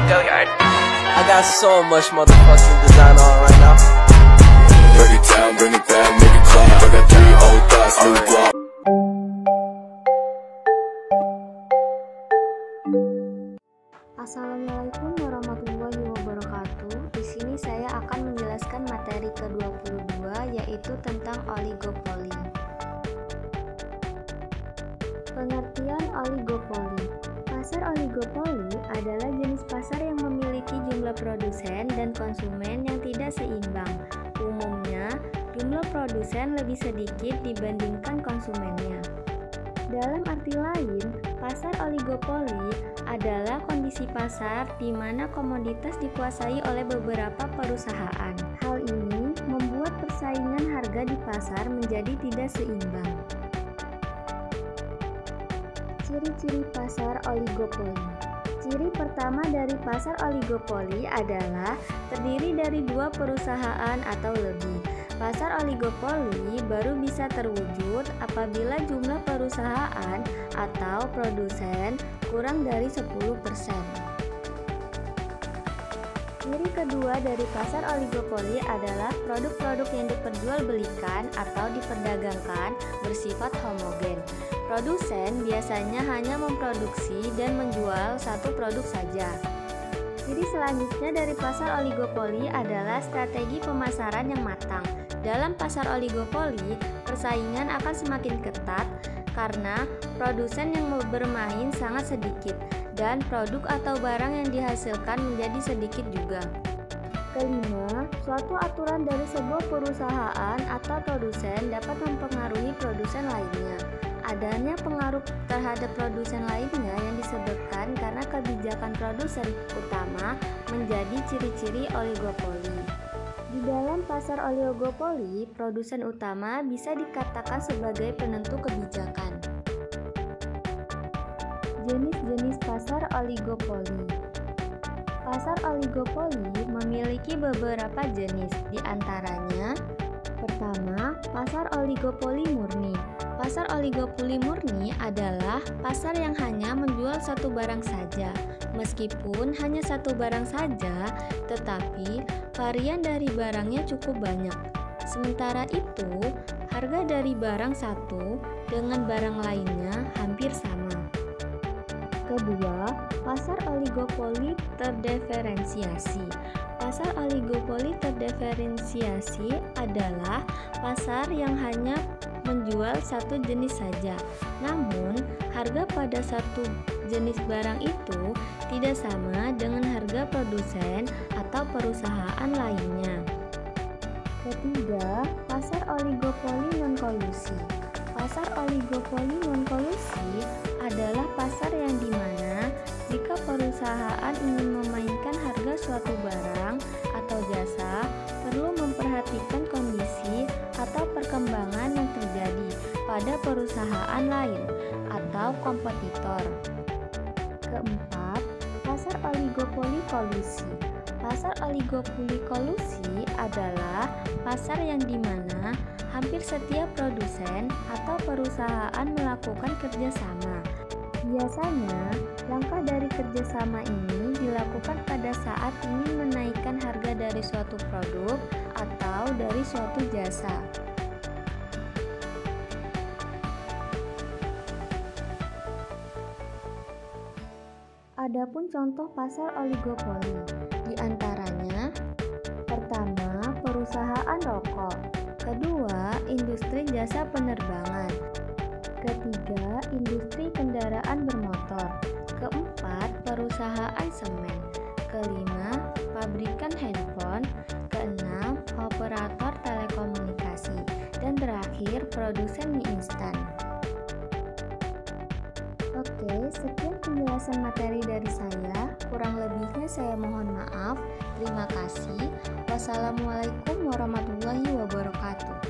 Go yard. I got so much motherfucking design on right now. Break it down, bring it back, make it clap. I got 3 old thoughts, new block. Assalamualaikum warahmatullahi wabarakatuh. Di sini saya akan menjelaskan materi ke-22 yaitu tentang oligopoli. Pengertian oligopoli. Pasar oligopoli adalah jenis pasar yang memiliki jumlah produsen dan konsumen yang tidak seimbang. Umumnya, jumlah produsen lebih sedikit dibandingkan konsumennya. Dalam arti lain, pasar oligopoli adalah kondisi pasar di mana komoditas dikuasai oleh beberapa perusahaan. Hal ini membuat persaingan harga di pasar menjadi tidak seimbang. Ciri-ciri pasar oligopoli. Ciri pertama dari pasar oligopoli adalah terdiri dari 2 perusahaan atau lebih. Pasar oligopoli baru bisa terwujud apabila jumlah perusahaan atau produsen kurang dari 10%. Ciri kedua dari pasar oligopoli adalah produk-produk yang diperjualbelikan atau diperdagangkan bersifat homogen. Produsen biasanya hanya memproduksi dan menjual satu produk saja. Ciri selanjutnya dari pasar oligopoli adalah strategi pemasaran yang matang. Dalam pasar oligopoli, persaingan akan semakin ketat karena produsen yang bermain sangat sedikit dan produk atau barang yang dihasilkan menjadi sedikit juga. Kelima, suatu aturan dari sebuah perusahaan atau produsen dapat mempengaruhi produsen lainnya. Adanya pengaruh terhadap produsen lainnya yang disebutkan karena kebijakan produsen utama menjadi ciri-ciri oligopoli. Di dalam pasar oligopoli, produsen utama bisa dikatakan sebagai penentu kebijakan. Jenis-jenis pasar oligopoli. Pasar oligopoli memiliki beberapa jenis, di antaranya: pertama, pasar oligopoli murni. Pasar oligopoli murni adalah pasar yang hanya menjual satu barang saja. Meskipun hanya satu barang saja, tetapi varian dari barangnya cukup banyak. Sementara itu, harga dari barang satu dengan barang lainnya hampir sama. Kedua, pasar oligopoli terdiferensiasi. Pasar oligopoli terdiferensiasi adalah pasar yang hanya menjual satu jenis saja. Namun, harga pada satu jenis barang itu tidak sama dengan harga produsen atau perusahaan lainnya. Ketiga, pasar oligopoli non-kolusi. Pasar oligopoli non-kolusi adalah pasar yang dimana jika perusahaan ingin memainkan harga suatu barang atau jasa, perlu memperhatikan kondisi atau perkembangan yang terjadi pada perusahaan lain atau kompetitor. Keempat, pasar oligopoli kolusi. Pasar oligopoli kolusi adalah pasar yang dimana hampir setiap produsen atau perusahaan melakukan kerjasama. Biasanya, langkah dari kerjasama ini dilakukan pada saat ingin menaikkan harga dari suatu produk atau dari suatu jasa. Adapun contoh pasar oligopoli, di antaranya: pertama, perusahaan rokok; kedua, industri jasa penerbangan; ketiga, industri kendaraan bermotor; keempat, perusahaan semen; kelima, pabrikan handphone; keenam, operator telekomunikasi; dan terakhir, produsen mie instan. Oke, sekian penjelasan materi dari saya. Kurang lebihnya saya mohon maaf. Terima kasih. Wassalamualaikum warahmatullahi wabarakatuh.